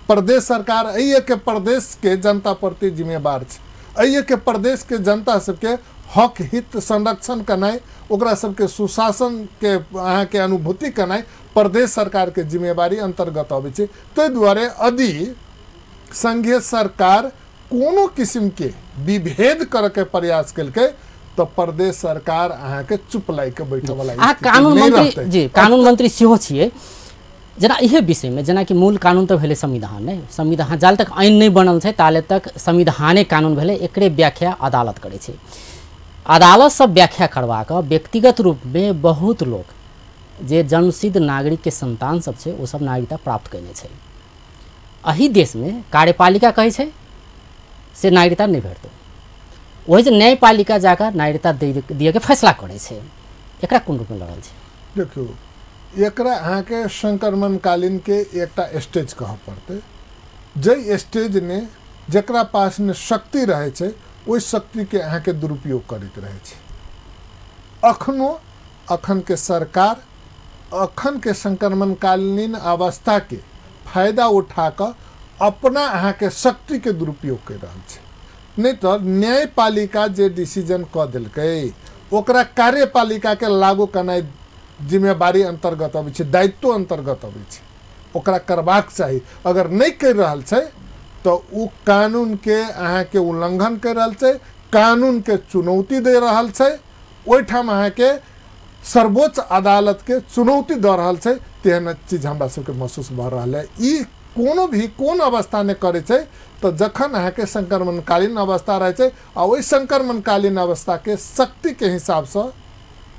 प्रदेश सरकार अइए के प्रदेश के जनता प्रति जिम्मेवार छै, अइए के प्रदेश के जनता सबके हक हित संरक्षण करनाइ, ओकरा सबके सुशासन के अहाँ के अनुभूति करनाइ प्रदेश सरकार के जिम्मेवारी अंतर्गत आबै छै। ताहि दुआरे यदि संघीय सरकार कोनो किस्म के विभेद करे के प्रयास केलकै तो प्रदेश सरकार अहाँ के चुप लागि के बैठे वाला अहाँ कानून मंत्री जी, कानून मंत्री सेहो छियै। जेना इहे विषय में जेना कि मूल कानून तो भेलै संविधान, नहीं संविधान जाल तक आइन नहीं बनल छै ताले तक संविधाने कानून भेलै, एकरे व्याख्या अदालत करे छै। अदालत सब व्याख्या करवा कऽ व्यक्तिगत रूप में बहुत लोग जे जन्मसिद्ध नागरिक के संतान सब छै ओ सब नागरिकता प्राप्त कयने छै। एही देश में कार्यपालिका कहै छै से नागरिकता नहीं भेटतौ, वही न्यायपालिका जाकर नागरिकता दिए के फैसला करे छै। एकरा कोन रूप में लड़ल छै? देखियो एकरा अहाँ के संक्रमणकालीन के एकटा स्टेज कह पड़ते, जे स्टेज ने जकरा पास में शक्ति रहे छै ओहि शक्ति के अहाँ के दुरुपयोग करैत रहे छै। अखन के सरकार अखन के संक्रमणकालीन अवस्था के फायदा उठा कर अपना अहाँ के शक्ति के दुरुपयोग कर रहा छै। नहीं तो न्यायपालिका जे डिसीजन क देलकै ओकरा कार्यपालिका के लागू करनाइ जिम्मेवारी अंतर्गत अबै छै, दायित्व अंतर्गत अबै छै, ओकरा करबाक चाही। अगर नहीं कर रहल छै तो उ कानून के अहाँ के उल्लंघन कर रहल छै, कानून के चुनौती दे रहल छै, ओहिठाम अहाँ के सर्वोच्च अदालत के चुनौती दे रहल छै। तेहन चीज हमरा सबके महसूस भ रहल है। ई कोनो भी कोन अवस्था ने करे छै तो जखन अहाँ के संक्रमणकालीन अवस्था रहे छै आ ओहि संक्रमणकालीन अवस्था के शक्ति के हिसाब से,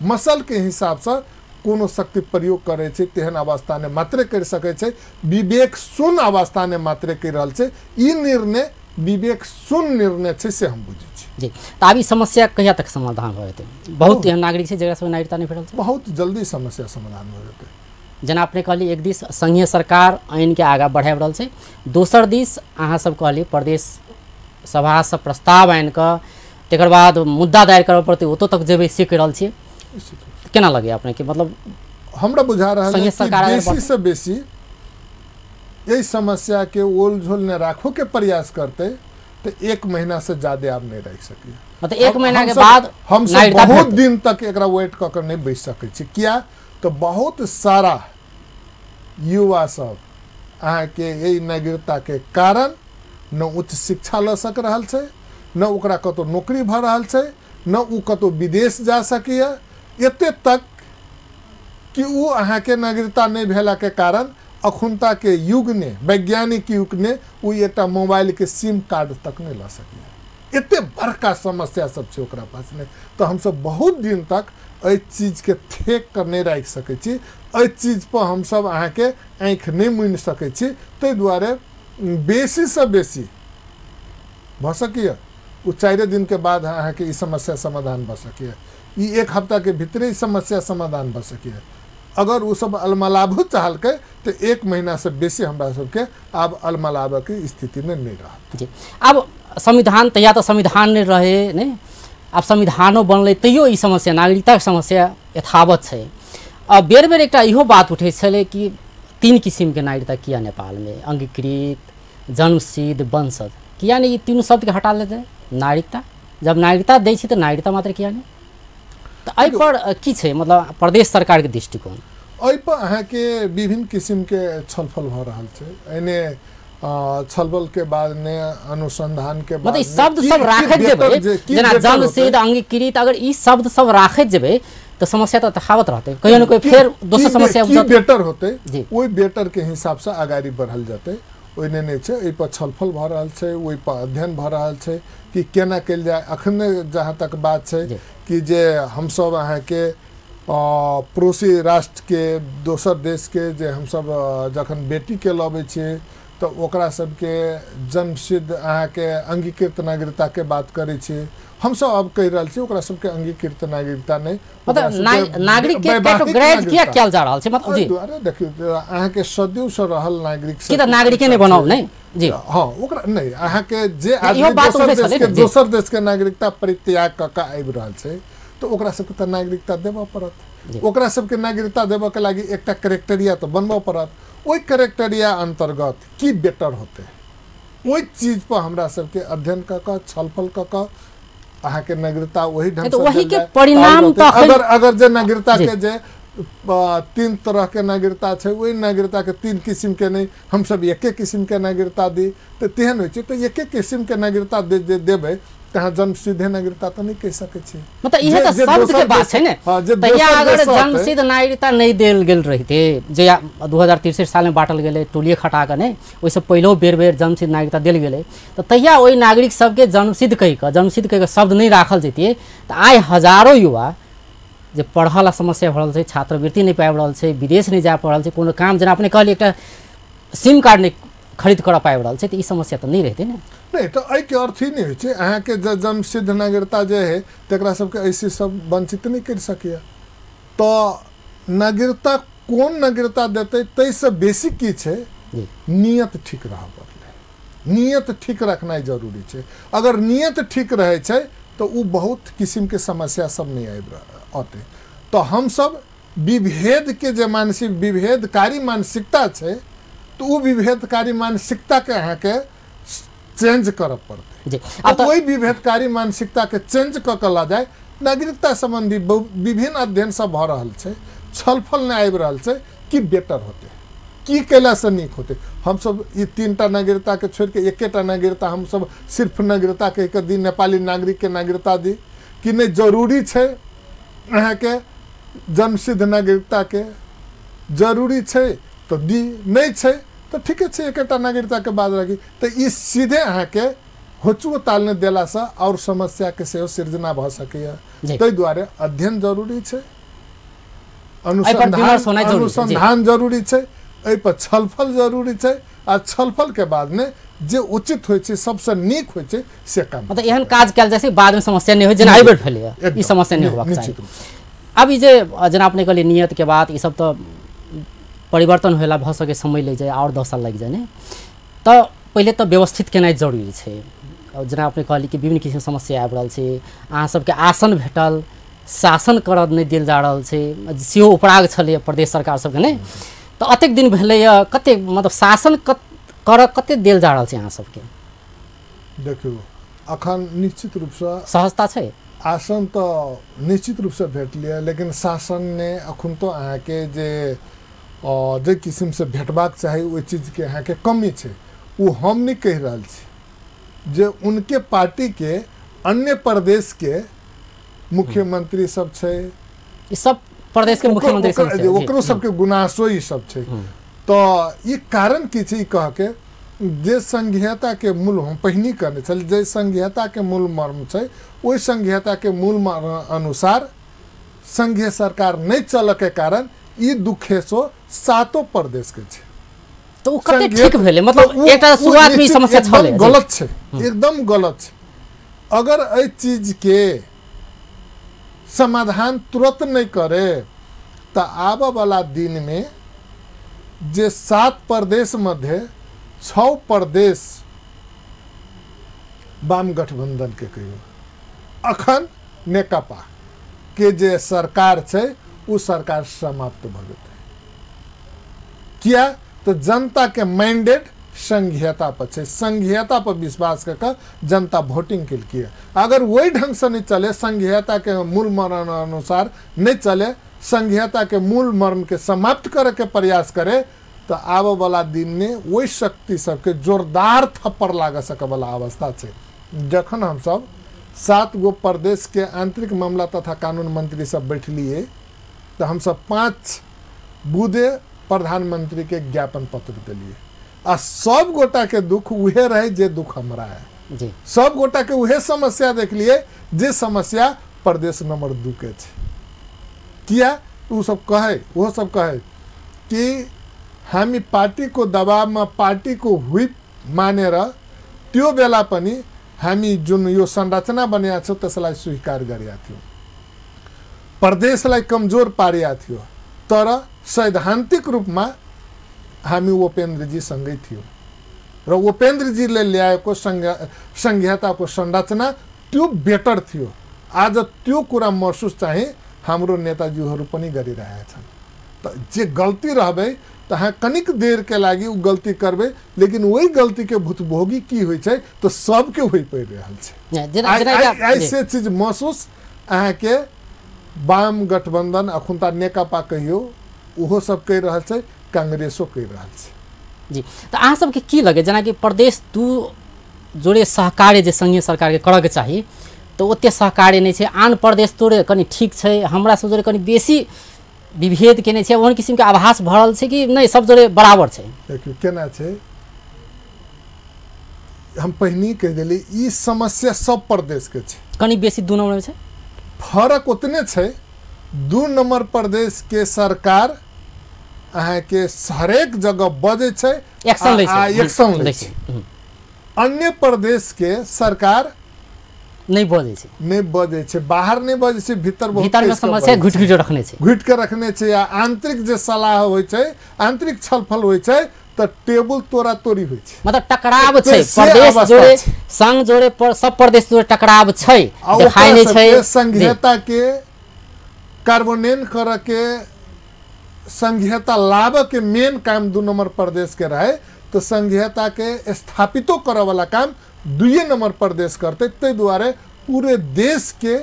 मसल के हिसाब से कोनो शक्ति प्रयोग करे छै तेहन अवस्था ने मात्रे कर सके छै। विवेक शून्य अवस्था ने मात्रे कर रहल छै। ई निर्णय विवेक शून्य निर्णय छै से हम बुझै छी। जी तो आब ई समस्या कहिया तक समाधान हो जेतै? बहुत एहन नागरिक छै जेकरा सब नागरिकता नहीं भेटल छै। बहुत जल्दी समस्या समाधान हो जेतै। जेना अपने कहली एक दिस संघीय सरकार आइन के आगा बढ़ाब रहल छै, दोसर दिस अहाँ सब कहली प्रदेश सभा से प्रस्ताव आइन कऽ तकर बाद मुद्दा दायर करब पड़तै, ओतो तक जेबै से कहि रहल छियै। केना लगे अपने के? मतलब हमरा बुझा रहल है कि बेसी से बेसी यही समस्या के ओल झोल ने राखो के प्रयास करते तो 1 महीना से ज्यादा आप नहीं रह सकिए। मतलब 1 महीना के बाद हम सब बहुत दिन तक एकरा वेट क कर नहीं बैठ सकै छी। किया तो बहुत सारा युवा सब अहाँ के यही नागरिकता के कारण न उच्च शिक्षा ल सक रहल छै, न ओकरा कतो नौकरी भ रहल छै, न उ कतो विदेश जा सकिए। एते तक कि उ अहाँ के नागरिकता नहीं भेला के कारण अखुनता के युग ने, वैज्ञानिक युग ने उ एकटा मोबाइल के सिम कार्ड तक नहीं ला सकिए। एते बड़का समस्या सब छै ओकरा पास में। तो हम सब बहुत दिन तक एहि चीज के ठेक कर नहीं राखि सकै छी, एहि चीज पर हम सब अहाँ के आँख नहीं मुनि सकै छी। ताहि दुआरे बेसी से बेसी भ सकिए उ 4 दिन के बाद अहाँ के ई समस्या समाधान भ सकिए। ई 1 हफ्ता के भीतरे ही समस्या समाधान भ सकिए। अगर वो सब अलमलाबू चाहलकै तो 1 महीना से बेसी हमरा सबके अब अलमलाबे के स्थिति में नहीं रहा। जी अब संविधान तैया तो संविधान नहीं रहे, नहीं अब संविधानो बनलै तैयो ई समस्या नागरिकता के समस्या यथावत है। अब बेर बेर एकटा इहो बात उठे छलै कि 3 किस्म के नागरिकता किया नेपाल में, अंगीकृत, जन्मसिद्ध, वंशज, किया नहीं? 3 शब्द के हटा लेते नागरिकता। जब नागरिकता दै छी तो नागरिकता मात्र किया नहीं? तो एहि पर की छै मतलब प्रदेश सरकार के दृष्टिकोण? एहि पर अहाँ के विभिन्न किस्म के छलफल भ रहल छै। एने छलफल के बाद ने अनुसंधान के बाद मतलब शब्द सब राखैत जेबै, जेना जन्मसिद्ध, अंगीकृत, अगर ई शब्द सब राखैत जेबै तो समस्या तो तखावत रहते, कहियो न कोई फिर दोसर समस्या बेटर होते, ओहि बेटर के हिसाब से आगाड़ी बढ़ल जाते। ओहिने नहीं छै, एहि पर छलफल भ रहल छै, ओहि पर अध्ययन भ रहल छै कि केना कल जाए। अखने जहाँ तक बात छै कि जे हम सब अहाँ के पड़ोसी राष्ट्र के, दोसर देश के जे हम सब जखन बेटी के लबै छियै तो ओकरा सबके जन्मसिद्ध अहाँ के अंगीकृत नागरिकता के बात करे छियै। हम सब अब कह रहल छी ओकरा सबके अंगीकृत नागरिकता नहीं, मतलब नागरिक के कैटेगराइज किया कैल जा रहल छै? मतलब जी द्वारा देखियो अहाँ के सदियों से रहल नागरिक की त नागरिके नहीं बनाओ नहीं जी। हां ओकरा नहीं अहाँ के जे आदमी दोसर देश के नागरिकता परित्याग क के आबि रहल छै तो ओकरा सबके त नागरिकता देबा पड़त। ओकरा सबके नागरिकता देबा के लागि एकटा क्राइटेरिया तो बनबा पड़त। वही क्राइटेरिया अंतर्गत की बेटर होते वही चीज पर हमरा सबके अध्ययन क छलफल क अहाँ के नागरिकता वही ढंग तो से वही देल के जाए। परिणाम और तो अगर जे नागरिकता जी। के जे 3 तरह के नागरिकता छै वही नागरिकता के 3 किस्म के नहीं हम सब एके किस्म के नागरिकता दी तो तेहन होइ छै तो एके किस्म के नागरिकता देबै तहाँ जन्मसिद्ध नागरिकता तो नहीं कह सकै छी। मतलब इहे तो शब्द के बात है ने। तहिया अगर जन्मसिद्ध नागरिकता नहीं देल गेल रहते जे 2063 साल में बांटल गेले टोलिए खटा के ने ओइसे पहलो बेर बेर जन्मसिद्ध नागरिकता देल गेले तो तहिया ओई नागरिक सबके जन्मसिद्ध कहि के शब्द नहीं राखल जैतिए तो आइ हजारों युवा जे पढ़ल समस्या भरल छै छात्रवृत्ति नहीं पाबि रहल छै विदेश नहीं जा पा रहल छै कोनो काम जेना अपने कहलिए एकटा सिम कार्ड नहीं खरीद कर पाबि रहल छै तो ई समस्या तो नहीं रहते ने। नहीं तो एहि के अर्थ ही नहीं होइ छै अहाँ के जन्मसिद्ध नागरिकता जे है तकरा सबके ऐसे सब वंचित नहीं कर सकिया तो नागरिकता कोन नागरिकता देते तैसे बेसी की छै नियत ठीक रह पड़ले नियत ठीक रखनाइ जरूरी छै। अगर नियत ठीक रहे छै तो उ बहुत किस्म के समस्या सब नहीं आते तो हम सब विभेद के जे मानसिक विभेदकारी मानसिकता छै तो उ विभेदकारी मानसिकता के अहाँ के चेंज कर पड़ते तो वही विभेदकारी मानसिकता के चेंज क ला जाए नागरिकता संबंधी विभिन्न अध्ययन सब भ रहल छै छलफल नहीं आबि रहल छै कि बेटर होते की कैला से नीक होते। हम सब ये 3टा नागरिकता के छोड़ के एकेटा नागरिकता हम सब सिर्फ नागरिकता के एक दी नेपाली नागरिक के नागरिकता दी कि नहीं जरूरी छै अहाँ के जन्मसिद्ध नागरिकता के जरूरी छै तो दी नहीं छै तो ठीके छै एकेटा नागरिकता के बाद रखी तो ई सीधे अहाँ के होचुओ तालने देला से और समस्या के सेहो सृजना भ सकैया तै दुआरे अध्ययन जरूरी छै अनुसंधान जरूरी छै एहि पर छलफल जरूरी छै आ छलफल के बाद ने जे उचित होइ छै सबसे नीक होइ छै से काम मतलब एहन काज कैल जाय छै बाद में समस्या नहीं हो जेना आइबेर फैले ई समस्या नहीं होबाक चाही। अब ई जे जेना अपने कहलिए नियत के बात ई सब तो परिवर्तन होला भ सके समय लग जाए और 10 साल लग जाए ने तो पहले तो व्यवस्थित केनाइ जरूरी छै। जेना अपने कहली कि विभिन्न किसिम समस्या आबि रहल छै अहाँ सबके आसन भेटल शासन करद नहीं देल जा रहल छै सेहो उपराग छलै प्रदेश सरकार सबके ने तो अतेक दिन भेलैया कते मतलब शासन कर कते देल जा रहल छै अहाँ सबके देखियो अखन निश्चित रूप से सहजता छै आसन तो निश्चित रूप से भेटलिए लेकिन शासन ने अखन तो अहाँ के जे किस्म से भेटबाक चाही ओहि चीज के अहाँ के कमी छै वो हम नहीं कह रहल छी जे उनके पार्टी के अन्य प्रदेश के मुख्यमंत्री सब छै ई सब प्रदेश के मुख्यमंत्री सब छै ओकरो सबके गुनासो ई सब छै तो ई कारण की छै कह के जे संघीयता के मूल हम पहिनी करने छल जे संघीयता के मूल मर्म छै ओहि संघीयता के मूल मर्म अनुसार संघीय सरकार नहीं चल के कारण ई दुखेसो 7 प्रदेश के छै तो उ कते ठीक भेले मतलब एकटा शुरुआत में समस्या छले गलत छै एकदम गलत छै। अगर एहि चीज के समाधान तुरंत नहीं करे तो आबे वाला दिन में जे 7 प्रदेश मध्य 6 प्रदेश वाम गठबंधन के कहियो अखन नेकपा के जे सरकार छै उ सरकार समाप्त भ जेतै किया तो जनता के मैंडेट संघीयता पर छै संघीयता पर विश्वास करके जनता वोटिंग के लिए अगर वही ढंग से नहीं चले संघीयता के मूल मर्म अनुसार नहीं चले संघीयता के मूल मर्म के समाप्त करे के प्रयास करे तो आबे वाला दिन में वही शक्ति सबके जोरदार थप्पड़ लाग सके वाला अवस्था छै। जखन हम सब 7 गो प्रदेश के आंतरिक मामला तथा कानून मंत्री सब बैठलिए तो हम सब 5 बूदे प्रधानमंत्री के ज्ञापन पत्र दिलिए आ सब गोटा के दुख उहे रहे जे दुख हमरा है जी सब गोटा के उहे समस्या देख लिए जे समस्या प्रदेश नंबर 2 के छै किया वो सब कहे कि हामी पार्टी को दबाव में पार्टी को व्हिप मानेर त्यो बेला पनि हामी जुन यो संरचना बनिया छ त्यसलाई स्वीकार गरेका थियौं प्रदेशलाई कमजोर पारिया थियो तर सैद्धान्तिक रूपमा हामी उपेन्द्रजी सँगै थियौं र उपेन्द्रजीले ल्याएको संघीयताको संरचना त्यो बेटर थियो। आज त्यो कुरा महसुस चाहिँ हाम्रो नेताजीहरू पनि गरिरहेका छन्। त जे गल्ती रहबै तो अहाँ कनिक देर के लागी उ गलती करबे, लेकिन वही गलती के भुतभोगी की होइ छै तो सबके होई पड़ रहल छै। ऐसे चीज महसूस अहाँ के वाम गठबंधन अखुनता नेकपा कहियो उहो सब कहि रहल छै, कांग्रेसो कहि रहल छै। जी तो अहाँ सबके की लगे जेना कि प्रदेश 2 जोड़े सहकार्य जे संघीय सरकार के करके चाहिए तो ओते सहकार्य नहीं है, आन प्रदेश तोड़े कनी ठीक है, हमरा सब जोड़े कनी बेसी विभेद के नहीं है, ओहन किस्म के आभास भरल है कि नहीं सब जोड़े बराबर है? देखियो केना छै, हम पहिनी कह देली ई समस्या सब प्रदेश के छै, कनी बेसी 2 नंबर में छै, फर्क उतने छै 2 नंबर प्रदेश के सरकार अहाँ के हरेक जगह बजे छै, एक्शन लै छै, अन्य प्रदेश के सरकार नहीं बजे छै, बाहर नहीं बजे छै, भीतर में समस्या घुट के रखने छै, या आंतरिक जे सलाह होय छै, आंतरिक छलफल होय छै तो टेबल तोड़ा तोड़ी होय छै, मतलब टकराव छै, प्रदेश जोड़े संघ जोड़े पर सब प्रदेश जोड़े टकराव छै, देखाई नहीं छै। संघीयता के कार्बोनेन कर के संघीयता लाभ के मेन काम 2 नंबर प्रदेश के रहे, तो संघीयता के स्थापितो करे वाला काम 2 नंबर प्रदेश करते, ते द्वारे पूरे देश के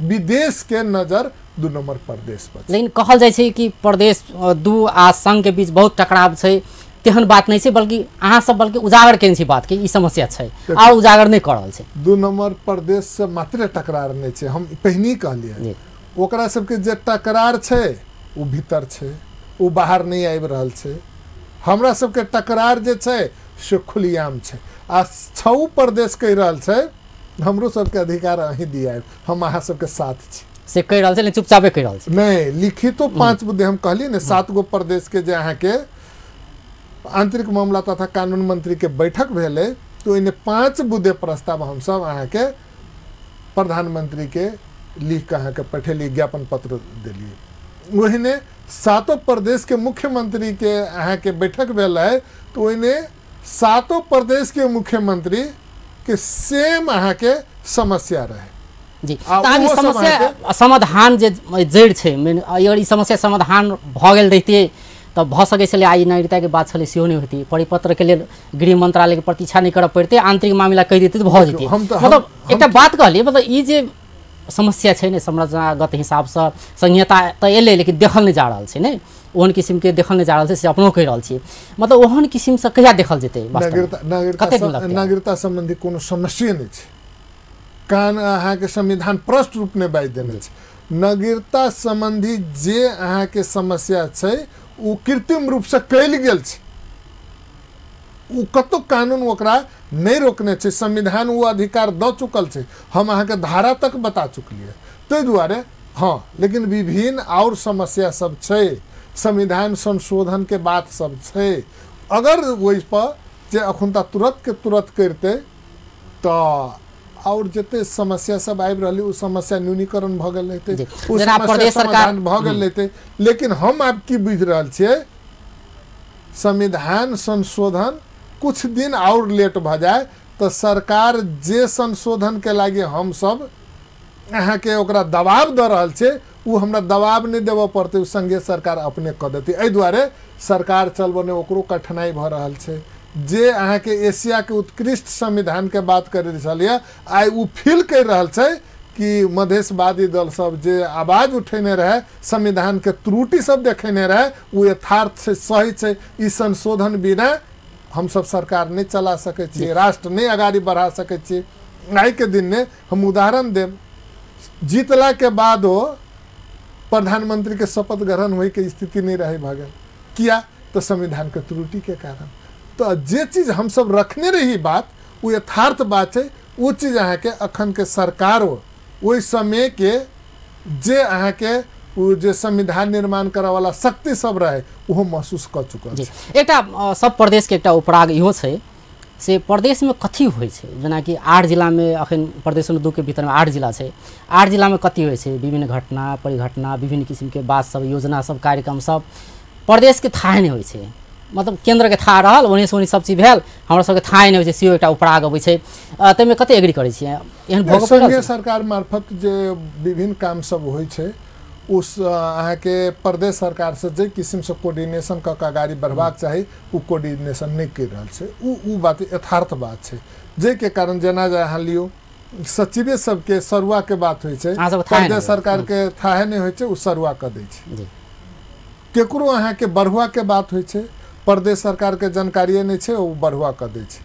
विदेश के नजर 2 नंबर प्रदेश पर। लेकिन कहल जाय छै कि प्रदेश 2 आ संघ के बीच बहुत टकराव छै, तेहन बात नहीं छै, बल्कि अहाँ सब बल्कि उजागर केने छी बात के ई समस्या छै आ उजागर नहीं कर रहल छै। 2 नंबर प्रदेश से मात्र टकरार नहीं छै, हम पहिनी कहलिए ओकरा सबके जे टकरार छै उ भीतर छै, उ बाहर नहीं आबि रहल छै। हमरा सबके टकरार जे छै से खुलियाम छै, आ 6 प्रदेश कहि रहल छै हमरो सबके अधिकार अहीं दिया, हम अहाँ सबके साथ छी से कहि रहल छै, लेकिन चुपचापे कहि रहल छै, नहीं लिखितो 5 मुद्दे हम कहली ने 7 गो प्रदेश के जे अहाँ के आंतरिक मामला तथा कानून मंत्री के बैठक भेले, तो इन्हें 5 मुद्दे प्रस्ताव हम सब अहाँ के प्रधानमंत्री के लिख के अहाँ के पठेली, ज्ञापन पत्र दिलिए। वही 7 प्रदेश के मुख्यमंत्री के अहाँ के बैठक भेल है, तो इन्हें 7 प्रदेश के मुख्यमंत्री के सेम अहाँ के समस्या रहे जी। ताकि समस्या समाधान जे जड़ छै, अगर ई समस्या समाधान भ गेल रहिते तो भ सकै छलै, आई नागरिकता के बात छलै सेहो नहीं होती, परिपत्र के लिए गृह मंत्रालय के प्रतीक्षा नहीं करऽ पड़ते, आंतरिक मामला कहि देते तो भ जेतै। मतलब एकटा बात कहलिए, मतलब ई जे समस्या छै ने संरचनागत हिसाब से संहिता तो एले लेकिन देखल नहीं जा रहल छै ने, ओहन किस्म के देखल नहीं जा रहल छै से अपनो कहि रहल छी, मतलब ओहन किस्म से कहिया देखल जेतै? नागरिकता संबंधी कोनो समस्या नहीं छै, कान अहाँ के संविधान प्रष्ट रूप में बाजि देने छै। नागरिकता संबंधी जे अहाँ के समस्या छै उ कृत्रिम रूप से कैल गेल छै, उ कतो कानून ओकरा नहीं रोकने छै, संविधान वो अधिकार द चुकल छै, हम अहाँ के धारा तक बता चुकलिए, ताहि दुआरे हाँ। लेकिन विभिन्न और समस्या सब छै, संविधान संशोधन के बात सब छै, अगर वही पर जे अखुनता तुरंत के तुरंत करते तो और जते समस्या सब आबि रहली उ समस्या न्यूनीकरण भ गेल रहते, उ समस्या समाधान भ गेल रहते। लेकिन हम आब की बुझ रहल छियै, संविधान संशोधन कुछ दिन और लेट भ जाए तो सरकार जे संशोधन के लागे हम सब अहाँ के ओकरा दबाव द रहल छै, उ हमरा दबाव नहीं देव पड़ते, संघीय सरकार अपने क देती। एहि दुआरे सरकार चलबने ओकरो कठिनाई भ रहल छै। जे अहाँ के एशिया के उत्कृष्ट संविधान के बात कर छलिए, आई उ फील कर रहल छै कि मधेशवादी दल सब जे आवाज उठेने रहे, संविधान के त्रुटि सब देखेने रहे, उ यथार्थ से सही छै। ई संशोधन बिना हम सब सरकार नहीं चला सके छी, राष्ट्र नहीं आगाड़ी बढ़ा सके छी। आई के दिन में हम उदाहरण देम, जीतला के बाद हो प्रधानमंत्री के शपथ ग्रहण हुई के स्थिति नहीं रहे भागल, किया तो संविधान के त्रुटि के कारण। तो जे चीज हम सब रखने रही बात वो यथार्थ बात है, वो चीज अहाँ के अखन के सरकार हो वही समय के जे अहाँ के जे संविधान निर्माण करे वाला शक्ति सब रहे वो महसूस कर चुकल छै। एकटा सब प्रदेश के एकटा उपराग इहो छै से प्रदेश में कथी होइ छै, जेना कि 8 जिला में अखन प्रदेश 2 के भीतर में 8 जिला छै, 8 जिला में कथी होइ छै, विभिन्न घटना परिघटना विभिन्न किस्म के बात सब योजना सब कार्यक्रम सब प्रदेश के थाहे नहीं होइ छै, मतलब केंद्र के था रहल ओने से ओने सब चीज भेल, हमरा सबके थाहे नहीं होइ छै, सेहो एकटा उपराग अबै छै। तैमे कते एग्री करै छियै एहन भोग संघीय सरकार मार्फत जे विभिन्न काम सब होइ छै उस अहाँ के प्रदेश सरकार से जे किस्म से कोऑर्डिनेशन क के आगाड़ी बढ़बाक चाही उ कोऑर्डिनेशन नहीं कर रहल छै। उ बात यथार्थ बात छै, जे के कारण जेना जे अहाँ लियो सचिवे सबके सरुआ के बात होइ छै, प्रदेश सरकार के थाहे नहीं होइ छै, उ सरुआ क दै छै। केकरो अहाँ के बढ़ुआ के बात होइ छै, प्रदेश सरकार के जानकारिये नहीं छै, उ बढ़ुआ क दै छै।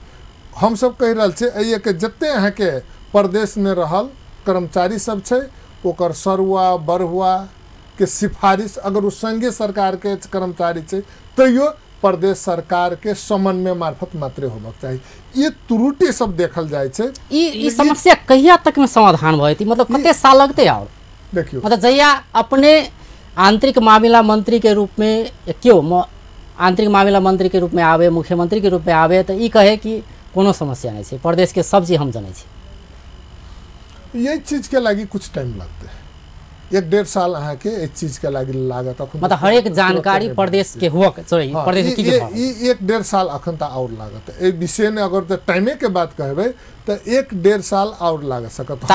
हम सब कह रहल छै एये के जत्ते अहाँ के प्रदेश में रहल कर्मचारी सब छै ओकर सरुआ बढ़ुआ के सिफारिश अगर उस संघीय सरकार के कर्मचारी छै तैयो प्रदेश सरकार के समन्वय मार्फत मात्रे होबाक चाही। ये त्रुटि सब देखल जाय छै। ई समस्या कहिया तक में समाधान भइती, मतलब कते साल लगते? और देखियो मतलब जहिया अपने आंतरिक मामला मंत्री के रूप में क्यों आंतरिक मामला मंत्री के रूप में आवे, मुख्यमंत्री के रूप में आवे तो ई कहे कि कोनो समस्या नहीं है, प्रदेश के सब चीज हम जाने छी। ये चीज के लागी कुछ टाइम लगते है, 1-1.5 साल अहाँ के इस चीज के लागी लागत। मतलब हर एक जानकारी प्रदेश के हुआ सॉरी प्रदेश की 1-1.5 साल अखन तक और लागत। ए विषय में अगर तो टाइमे के बात कहबे तो 1-1.5 साल और लाग सकत।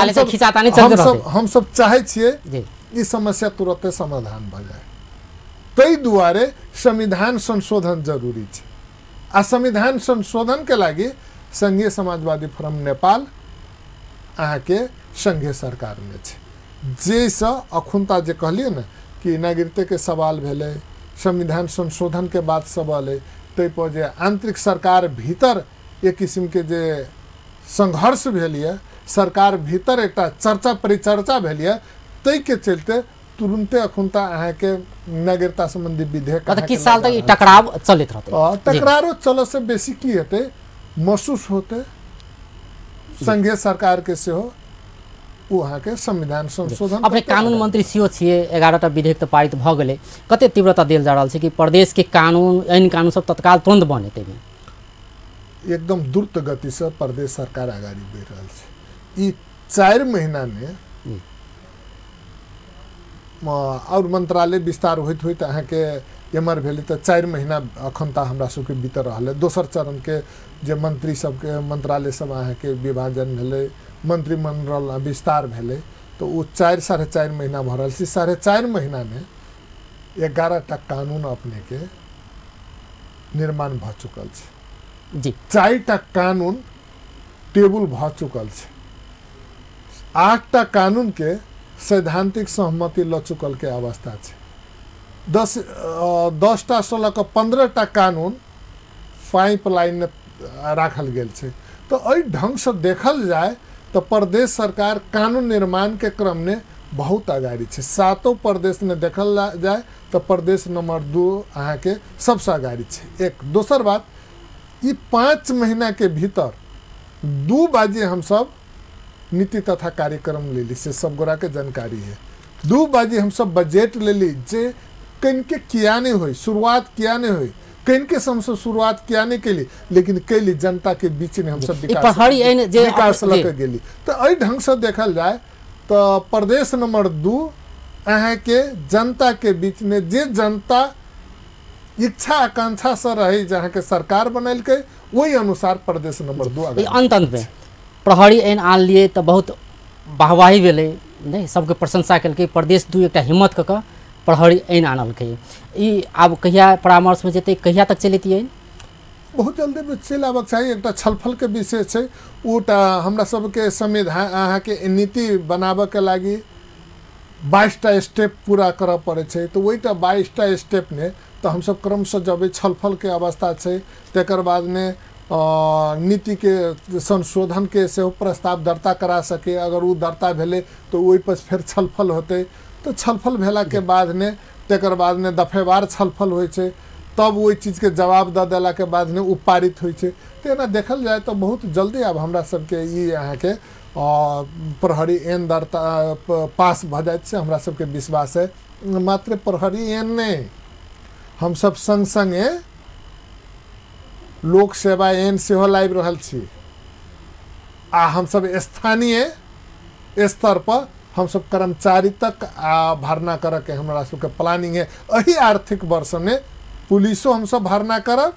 हम सब चाहे छिए ई समस्या तुरंत समाधान भ जाए, तई दुआरे संविधान संशोधन जरूरी छै। आ संविधान संशोधन के लागी संघीय समाजवादी फोरम नेपाल अहाँ के संघीय सरकार में छै। जैसा अखुनता जे कहलिए ना कि नागरिकता के सवाल भेले, संविधान संशोधन के बात सवाल है, तै पर जे आंतरिक सरकार भीतर एक किस्म के जे संघर्ष भेलिए, सरकार भीतर एक चर्चा परिचर्चा भेलिए, तै के चलते तुरंते अखुनता अहाँ के नागरिकता संबंधी विधेयक मतलब किस साल तक ई टकराव चलित रहते। टकराव चल से बेसी की हेते महसूस होते संघीय सरकार के से हो वहाँ के संविधान संशोधन। अपने कानून मंत्री सीओ छिए, 11टा विधेयक तो पारित भ गेले, कते तीव्रता देल जा रहल छै कि प्रदेश के कानून ऐन कानून सब तत्काल तुरंत बने तेमे एकदम द्रुत गति से प्रदेश सरकार आगाड़ी बढ़ रहल छै। ई 4 महीना में और मंत्रालय विस्तार होइत होइत अहाँ के एमर भेले तो 4 महीना अखन तक हमरा सबके बीत रहल है। दोसर चरण के जे मंत्री सबके मंत्रालय सब अहाँ के विभाजन भेले, मंत्रिमंडल विस्तार भेले, तो वो 4-4.5 महीना भरल छी। 4.5 महीना में 11टा कानून अपने के निर्माण भ चुकल छै जी। 4टा कानून टेबल भ चुकल छै। 8टा कानून के सैद्धांतिक सहमति ल चुकल के अवस्था छै। 10टा 16 का 15टा कानून पाइपलाइन में राखल गेल छै। तो एहि ढंग से देखल जाए तो प्रदेश सरकार कानून निर्माण के क्रम में बहुत आगाड़ी छै। 7 प्रदेश में देखल जाए तो प्रदेश नंबर 2 अहाँ के सबसे आगाड़ी छै। एक दोसर बात, ये 5 महीना के भीतर 2 बाजी हम सब नीति तथा कार्यक्रम ले ली से सब गोरा के जानकारी है। 2 बाजी हम सब बजट ले ली जे कहीं के किया नहीं हुई, शुरुआत किया नहीं हुई, कहीं के समझ शुरुआत किया नहीं के लिए, लेकिन कैली जनता के बीच में हम सब विकास लग गेली। तो अई ढंग से देखल जाए तो प्रदेश नंबर 2 अहाँ के जनता के बीच में जे जनता इच्छा आकांक्षा से रही जहाँ के सरकार बनल के वही अनुसार प्रदेश नंबर 2 अंत में प्रहरी ऐन आन लिए तो बहुत वाहवाही भेले, नहीं सबके प्रशंसा कल प्रदेश 2 एक हिम्मत क प्रहरी ऐन आनलकै। ई आब कहिया परामर्श में जेते, कहिया तक चलती है? बहुत जल्दी में चल आबक चाहिए। एक छलफल के विषय छै, उटा हमरा सबके संविधान अहाँ के नीति बनाबे के लागी 22टा स्टेप पूरा करऽ पड़े छै। तो वहीटा 22टा स्टेप में तो हम सब क्रम से जब छलफल के अवस्था छै, तेकर बाद में नीति के संशोधन के से प्रस्ताव दर्ता करा सके। अगर वो दर्ता भेले तो वही पर फिर छलफल होते। तो छलफल भेला के बाद में तेकर बाद में दफेवार छलफल होइ छै, तब वही चीज के जवाब द देला के बाद में पारित होइ छै। तो एना देखल जाए तो बहुत जल्दी अब हमरा सबके ई अहाँ के प्रहरी ऐन दर्ता पास भ जाए से हमरा सबके विश्वास है। मात्र प्रहरी ऐन नहीं, हम सब संग संगे लोक सेवा ऐन सेहो लाइब रहल छी। आ हम सब स्थानीय स्तर पर हम सब कर्मचारी तक भरना करे के हमरा सबके प्लानिंग है। अही आर्थिक वर्ष में पुलिसो हम सब भरना करब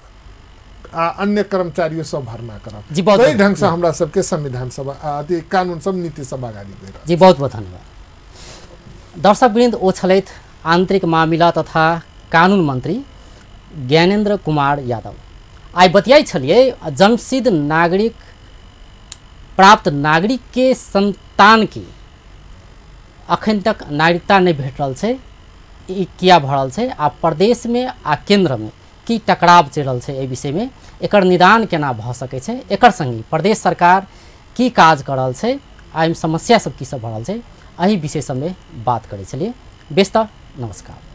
आ अन्य कर्मचारियों सब भरना करब। जी बहुत ढंग से हमरा सबके संविधान सभा कानून सब नीति सभा आगाड़ी बढ़। जी बहुत बहुत धन्यवाद। दर्शकवृन्द ओ छलथि आन्तरिक मामिला तथा कानून मन्त्री ज्ञानेन्द्र कुमार यादव। आइ बतियाई छलिए जन्मसिद्ध नागरिक प्राप्त नागरिक के संतान की अखन तक नागरिकता नहीं भेट रहल छै, ई किया भ रहल छै, आ प्रदेश में आ केंद्र में की टकराव चल रहल छै, एहि विषय में एकर निदान केना भ सकै छै, एकर संगी प्रदेश सरकार की काज कर रहल छै, आ समस्या सब की सब भ रहल छै, एहि विषय सब में बात करै छलिए। बेस्त नमस्कार।